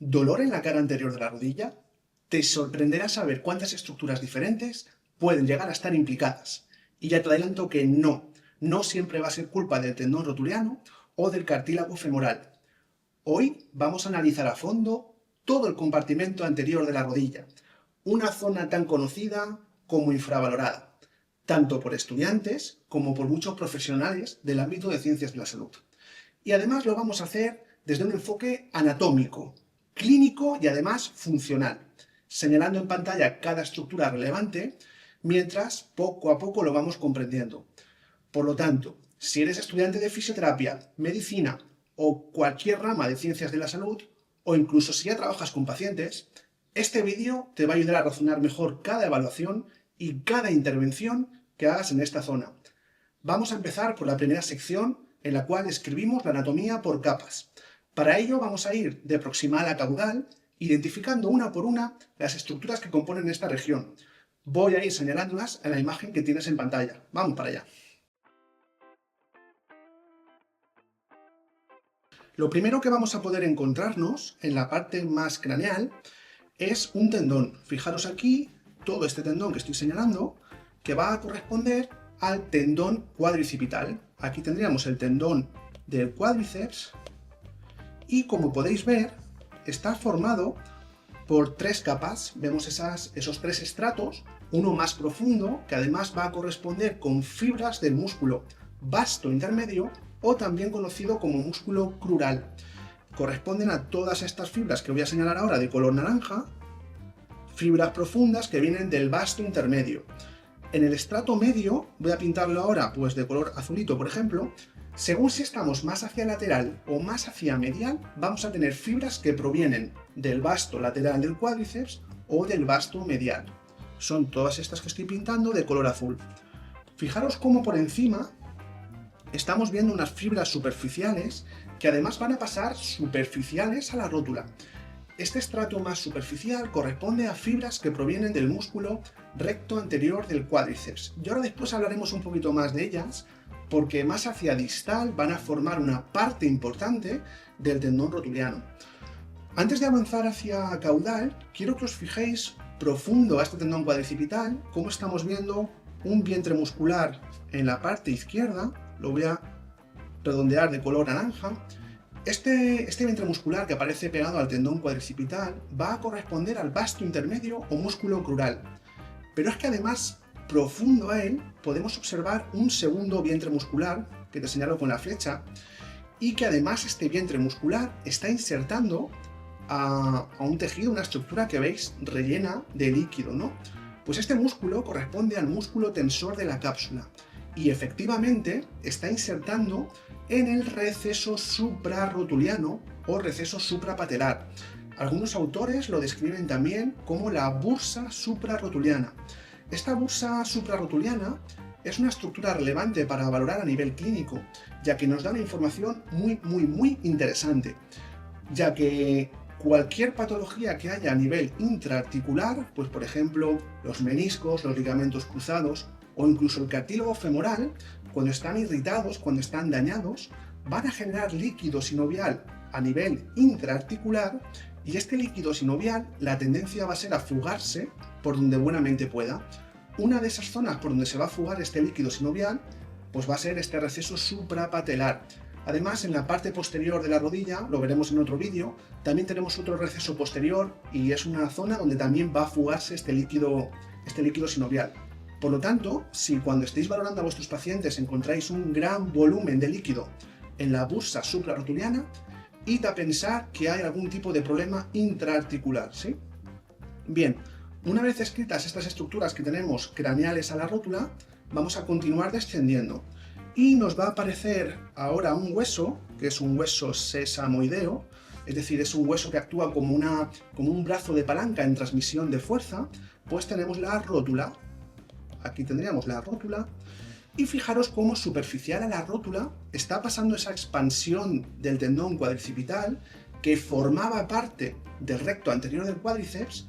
¿Dolor en la cara anterior de la rodilla? Te sorprenderá saber cuántas estructuras diferentes pueden llegar a estar implicadas. Y ya te adelanto que no siempre va a ser culpa del tendón rotuliano o del cartílago femoral. Hoy vamos a analizar a fondo todo el compartimento anterior de la rodilla, una zona tan conocida como infravalorada, tanto por estudiantes como por muchos profesionales del ámbito de ciencias de la salud. Y además lo vamos a hacer desde un enfoque anatómico, clínico y además funcional, señalando en pantalla cada estructura relevante, mientras poco a poco lo vamos comprendiendo. Por lo tanto, si eres estudiante de fisioterapia, medicina o cualquier rama de ciencias de la salud, o incluso si ya trabajas con pacientes, este vídeo te va a ayudar a razonar mejor cada evaluación y cada intervención que hagas en esta zona. Vamos a empezar por la primera sección en la cual escribimos la anatomía por capas. Para ello vamos a ir de proximal a caudal, identificando una por una las estructuras que componen esta región. Voy a ir señalándolas en la imagen que tienes en pantalla. Vamos para allá. Lo primero que vamos a poder encontrarnos en la parte más craneal es un tendón. Fijaros aquí, todo este tendón que estoy señalando, que va a corresponder al tendón cuadricipital. Aquí tendríamos el tendón del cuádriceps y, como podéis ver, está formado por tres capas. Vemos esos tres estratos, uno más profundo, que además va a corresponder con fibras del músculo vasto intermedio, o también conocido como músculo crural. Corresponden a todas estas fibras que voy a señalar ahora de color naranja, fibras profundas que vienen del vasto intermedio. En el estrato medio, voy a pintarlo ahora pues de color azulito, por ejemplo. Según si estamos más hacia lateral o más hacia medial, vamos a tener fibras que provienen del vasto lateral del cuádriceps o del vasto medial. Son todas estas que estoy pintando de color azul. Fijaros cómo por encima estamos viendo unas fibras superficiales que además van a pasar superficiales a la rótula. Este estrato más superficial corresponde a fibras que provienen del músculo recto anterior del cuádriceps. Y ahora después hablaremos un poquito más de ellas, porque más hacia distal van a formar una parte importante del tendón rotuliano. Antes de avanzar hacia caudal, quiero que os fijéis profundo a este tendón cuadricipital, como estamos viendo un vientre muscular en la parte izquierda. Lo voy a redondear de color naranja. Este vientre muscular que aparece pegado al tendón cuadricipital va a corresponder al vasto intermedio o músculo crural. Pero es que además, profundo a él, podemos observar un segundo vientre muscular, que te señalo con la flecha, y que además este vientre muscular está insertando a un tejido, una estructura que veis rellena de líquido, ¿no? Pues este músculo corresponde al músculo tensor de la cápsula. Y efectivamente está insertando en el receso suprarrotuliano o receso suprapatelar. Algunos autores lo describen también como la bursa suprarrotuliana. Esta bursa suprarrotuliana es una estructura relevante para valorar a nivel clínico, ya que nos da una información muy interesante, ya que cualquier patología que haya a nivel intraarticular, pues por ejemplo los meniscos, los ligamentos cruzados, o incluso el cartílago femoral, cuando están irritados, cuando están dañados, van a generar líquido sinovial a nivel intraarticular, y este líquido sinovial, la tendencia va a ser a fugarse por donde buenamente pueda. Una de esas zonas por donde se va a fugar este líquido sinovial, pues va a ser este receso suprapatelar. Además, en la parte posterior de la rodilla, lo veremos en otro vídeo, también tenemos otro receso posterior y es una zona donde también va a fugarse este líquido sinovial. Por lo tanto, si cuando estéis valorando a vuestros pacientes encontráis un gran volumen de líquido en la bursa suprarrotuliana, id a pensar que hay algún tipo de problema intraarticular, ¿sí? Bien, una vez escritas estas estructuras que tenemos craneales a la rótula, vamos a continuar descendiendo. Y nos va a aparecer ahora un hueso, que es un hueso sesamoideo, es decir, es un hueso que actúa como un brazo de palanca en transmisión de fuerza. Pues tenemos la rótula. Aquí tendríamos la rótula, y fijaros cómo superficial a la rótula está pasando esa expansión del tendón cuadricipital que formaba parte del recto anterior del cuádriceps,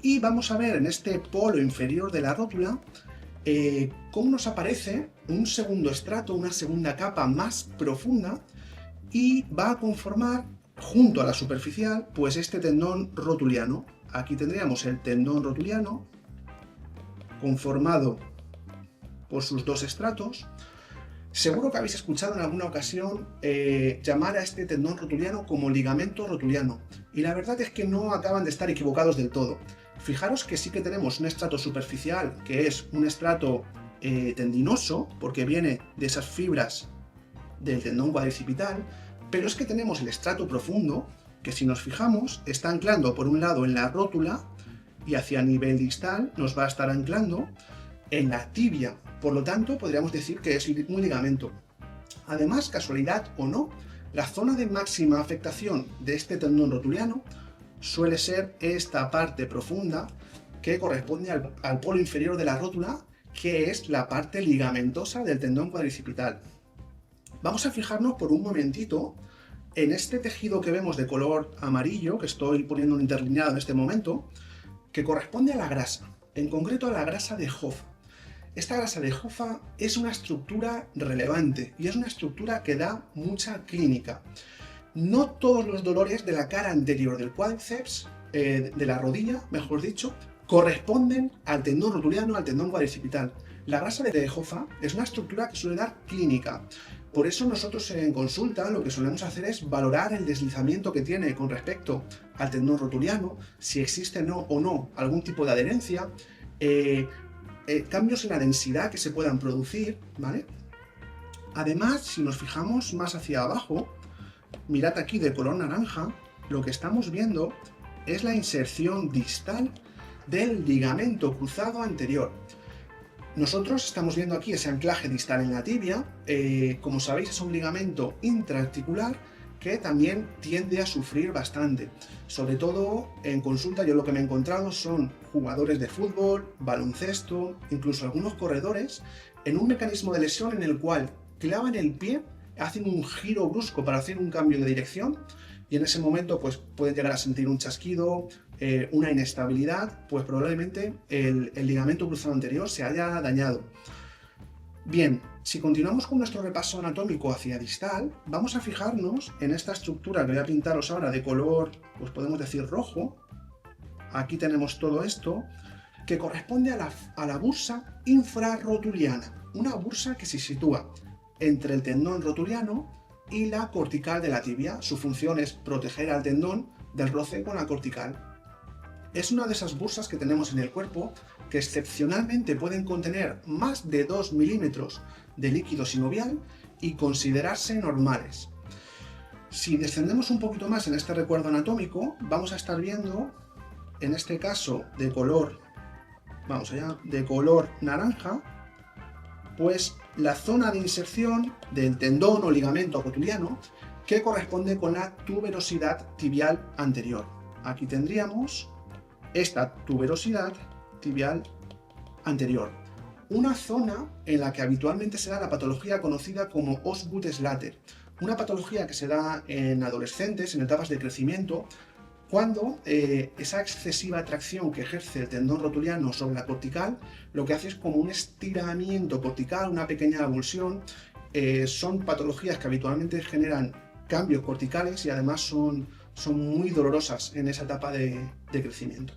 y vamos a ver en este polo inferior de la rótula cómo nos aparece un segundo estrato, una segunda capa más profunda, y va a conformar junto a la superficial, pues este tendón rotuliano. Aquí tendríamos el tendón rotuliano conformado por sus dos estratos. Seguro que habéis escuchado en alguna ocasión llamar a este tendón rotuliano como ligamento rotuliano, y la verdad es que no acaban de estar equivocados del todo. Fijaros que sí que tenemos un estrato superficial, que es un estrato tendinoso, porque viene de esas fibras del tendón cuadricipital, pero es que tenemos el estrato profundo, que si nos fijamos está anclando por un lado en la rótula y hacia nivel distal nos va a estar anclando en la tibia. Por lo tanto, podríamos decir que es un ligamento. Además, casualidad o no, la zona de máxima afectación de este tendón rotuliano suele ser esta parte profunda que corresponde al polo inferior de la rótula, que es la parte ligamentosa del tendón cuadricipital. Vamos a fijarnos por un momentito en este tejido que vemos de color amarillo, que estoy poniendo un interlineado en este momento, que corresponde a la grasa, en concreto a la grasa de Hoffa. Esta grasa de Hoffa es una estructura relevante y es una estructura que da mucha clínica. No todos los dolores de la cara anterior del cuádriceps, de la rodilla, mejor dicho, corresponden al tendón rotuliano, al tendón cuadricipital. La grasa de Hoffa es una estructura que suele dar clínica. Por eso nosotros en consulta lo que solemos hacer es valorar el deslizamiento que tiene con respecto al tendón rotuliano, si existe o no algún tipo de adherencia, cambios en la densidad que se puedan producir, ¿vale? Además, si nos fijamos más hacia abajo, mirad aquí de color naranja, lo que estamos viendo es la inserción distal del ligamento cruzado anterior. Nosotros estamos viendo aquí ese anclaje distal en la tibia. Como sabéis, es un ligamento intraarticular que también tiende a sufrir bastante. Sobre todo en consulta, yo lo que me he encontrado son jugadores de fútbol, baloncesto, incluso algunos corredores, en un mecanismo de lesión en el cual clavan el pie, hacen un giro brusco para hacer un cambio de dirección, y en ese momento pues pueden llegar a sentir un chasquido, una inestabilidad, pues probablemente el ligamento cruzado anterior se haya dañado. Bien, si continuamos con nuestro repaso anatómico hacia distal, vamos a fijarnos en esta estructura que voy a pintaros ahora de color, pues podemos decir rojo. Aquí tenemos todo esto, que corresponde a la bursa infrarrotuliana, una bursa que se sitúa entre el tendón rotuliano y la cortical de la tibia. Su función es proteger al tendón del roce con la cortical. Es una de esas bursas que tenemos en el cuerpo que excepcionalmente pueden contener más de 2 milímetros de líquido sinovial y considerarse normales. Si descendemos un poquito más en este recuerdo anatómico, vamos a estar viendo, en este caso de color, de color naranja, pues la zona de inserción del tendón o ligamento rotuliano que corresponde con la tuberosidad tibial anterior. Aquí tendríamos esta tuberosidad tibial anterior, una zona en la que habitualmente se da la patología conocida como Osgood-Schlatter, una patología que se da en adolescentes, en etapas de crecimiento, cuando esa excesiva tracción que ejerce el tendón rotuliano sobre la cortical lo que hace es como un estiramiento cortical, una pequeña avulsión. Son patologías que habitualmente generan cambios corticales y además son muy dolorosas en esa etapa de crecimiento.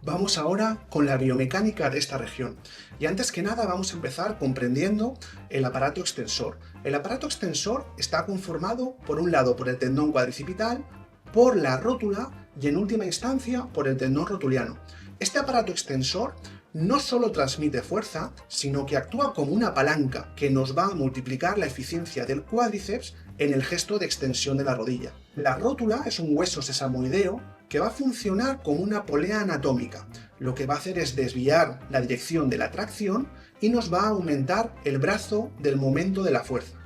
Vamos ahora con la biomecánica de esta región. Y antes que nada vamos a empezar comprendiendo el aparato extensor. El aparato extensor está conformado por un lado por el tendón cuadricipital, por la rótula y en última instancia por el tendón rotuliano. Este aparato extensor no solo transmite fuerza, sino que actúa como una palanca que nos va a multiplicar la eficiencia del cuádriceps en el gesto de extensión de la rodilla. La rótula es un hueso sesamoideo que va a funcionar como una polea anatómica. Lo que va a hacer es desviar la dirección de la tracción y nos va a aumentar el brazo del momento de la fuerza.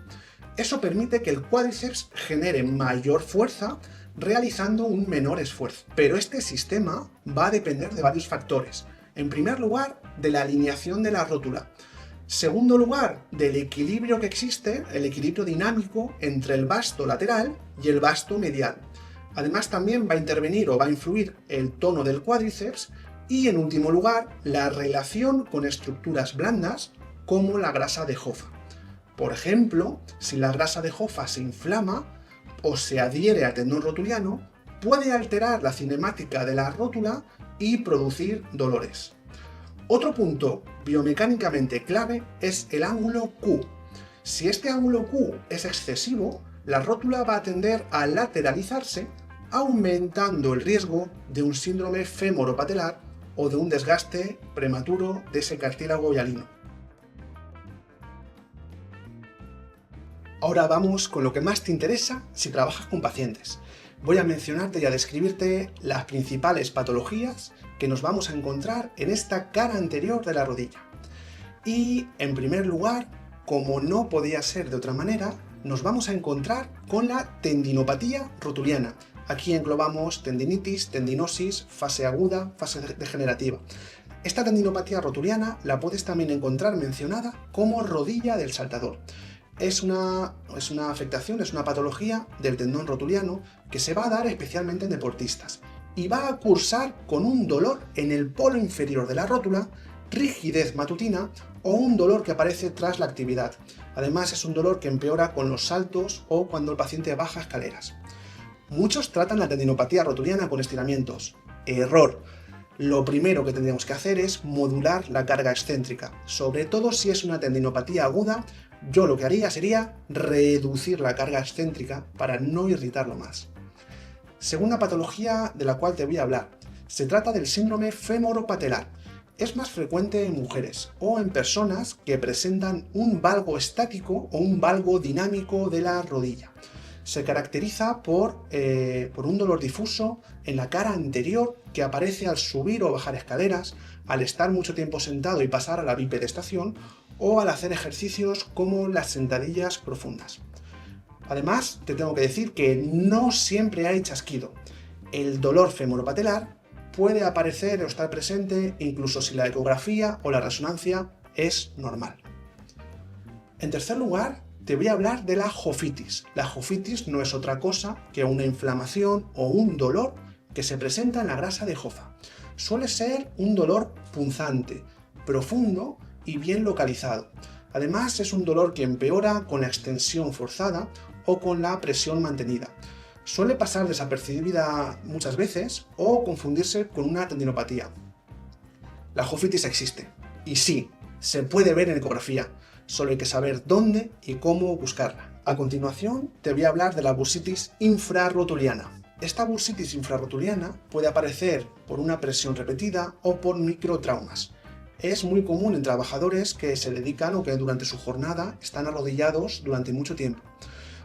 Eso permite que el cuádriceps genere mayor fuerza realizando un menor esfuerzo. Pero este sistema va a depender de varios factores. En primer lugar, de la alineación de la rótula. Segundo lugar, del equilibrio que existe, el equilibrio dinámico entre el vasto lateral y el vasto medial. Además también va a intervenir o va a influir el tono del cuádriceps y en último lugar la relación con estructuras blandas como la grasa de Hoffa. Por ejemplo, si la grasa de Hoffa se inflama o se adhiere al tendón rotuliano, puede alterar la cinemática de la rótula y producir dolores. Otro punto biomecánicamente clave es el ángulo Q. Si este ángulo Q es excesivo, la rótula va a tender a lateralizarse, aumentando el riesgo de un síndrome fémoro-patelar o de un desgaste prematuro de ese cartílago hialino. Ahora vamos con lo que más te interesa si trabajas con pacientes. Voy a mencionarte y a describirte las principales patologías que nos vamos a encontrar en esta cara anterior de la rodilla. Y, en primer lugar, como no podía ser de otra manera, nos vamos a encontrar con la tendinopatía rotuliana. Aquí englobamos tendinitis, tendinosis, fase aguda, fase degenerativa. Esta tendinopatía rotuliana la puedes también encontrar mencionada como rodilla del saltador. Es una afectación, es una patología del tendón rotuliano que se va a dar especialmente en deportistas y va a cursar con un dolor en el polo inferior de la rótula, rigidez matutina o un dolor que aparece tras la actividad. Además, es un dolor que empeora con los saltos o cuando el paciente baja escaleras. Muchos tratan la tendinopatía rotuliana con estiramientos. Error. Lo primero que tendríamos que hacer es modular la carga excéntrica. Sobre todo si es una tendinopatía aguda, yo lo que haría sería reducir la carga excéntrica para no irritarlo más. Segunda patología de la cual te voy a hablar. Se trata del síndrome fémoro-patelar. Es más frecuente en mujeres o en personas que presentan un valgo estático o un valgo dinámico de la rodilla. Se caracteriza por un dolor difuso en la cara anterior que aparece al subir o bajar escaleras, al estar mucho tiempo sentado y pasar a la bipedestación o al hacer ejercicios como las sentadillas profundas. Además, te tengo que decir que no siempre hay chasquido. El dolor femoropatelar puede aparecer o estar presente incluso si la ecografía o la resonancia es normal. En tercer lugar, te voy a hablar de la jofitis. La jofitis no es otra cosa que una inflamación o un dolor que se presenta en la grasa de Hoffa. Suele ser un dolor punzante, profundo y bien localizado. Además, es un dolor que empeora con la extensión forzada o con la presión mantenida. Suele pasar desapercibida muchas veces o confundirse con una tendinopatía. La jofitis existe y sí, se puede ver en ecografía. Solo hay que saber dónde y cómo buscarla. A continuación, te voy a hablar de la bursitis infrarrotuliana. Esta bursitis infrarrotuliana puede aparecer por una presión repetida o por microtraumas. Es muy común en trabajadores que se dedican o que durante su jornada están arrodillados durante mucho tiempo.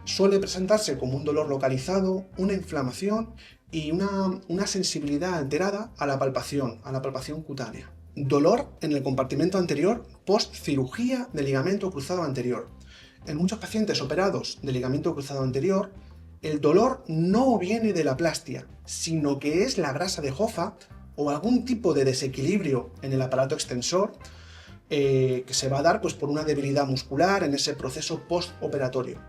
Suele presentarse como un dolor localizado, una inflamación y una sensibilidad alterada a la palpación cutánea. Dolor en el compartimento anterior post cirugía de ligamento cruzado anterior. En muchos pacientes operados de ligamento cruzado anterior, el dolor no viene de la aplastia, sino que es la grasa de Hoffa o algún tipo de desequilibrio en el aparato extensor que se va a dar por una debilidad muscular en ese proceso postoperatorio.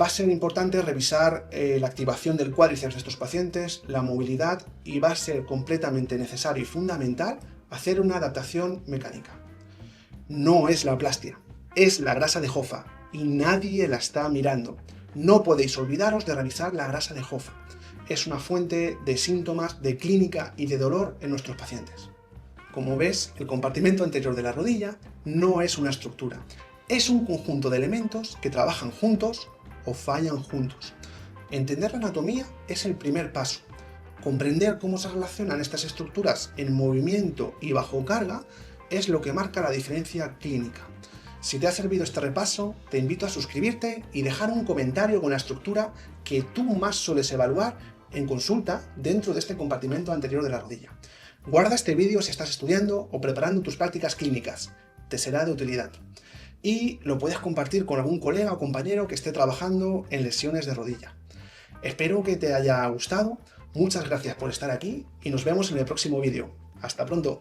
Va a ser importante revisar la activación del cuádriceps de estos pacientes, la movilidad, y va a ser completamente necesario y fundamental hacer una adaptación mecánica. No es la aplastia, es la grasa de Hoffa y nadie la está mirando. No podéis olvidaros de revisar la grasa de Hoffa. Es una fuente de síntomas, de clínica y de dolor en nuestros pacientes. Como ves, el compartimento anterior de la rodilla no es una estructura, es un conjunto de elementos que trabajan juntos o fallan juntos. Entender la anatomía es el primer paso. Comprender cómo se relacionan estas estructuras en movimiento y bajo carga es lo que marca la diferencia clínica. Si te ha servido este repaso, te invito a suscribirte y dejar un comentario con la estructura que tú más sueles evaluar en consulta dentro de este compartimento anterior de la rodilla. Guarda este vídeo si estás estudiando o preparando tus prácticas clínicas. Te será de utilidad. Y lo puedes compartir con algún colega o compañero que esté trabajando en lesiones de rodilla. Espero que te haya gustado. Muchas gracias por estar aquí y nos vemos en el próximo vídeo. ¡Hasta pronto!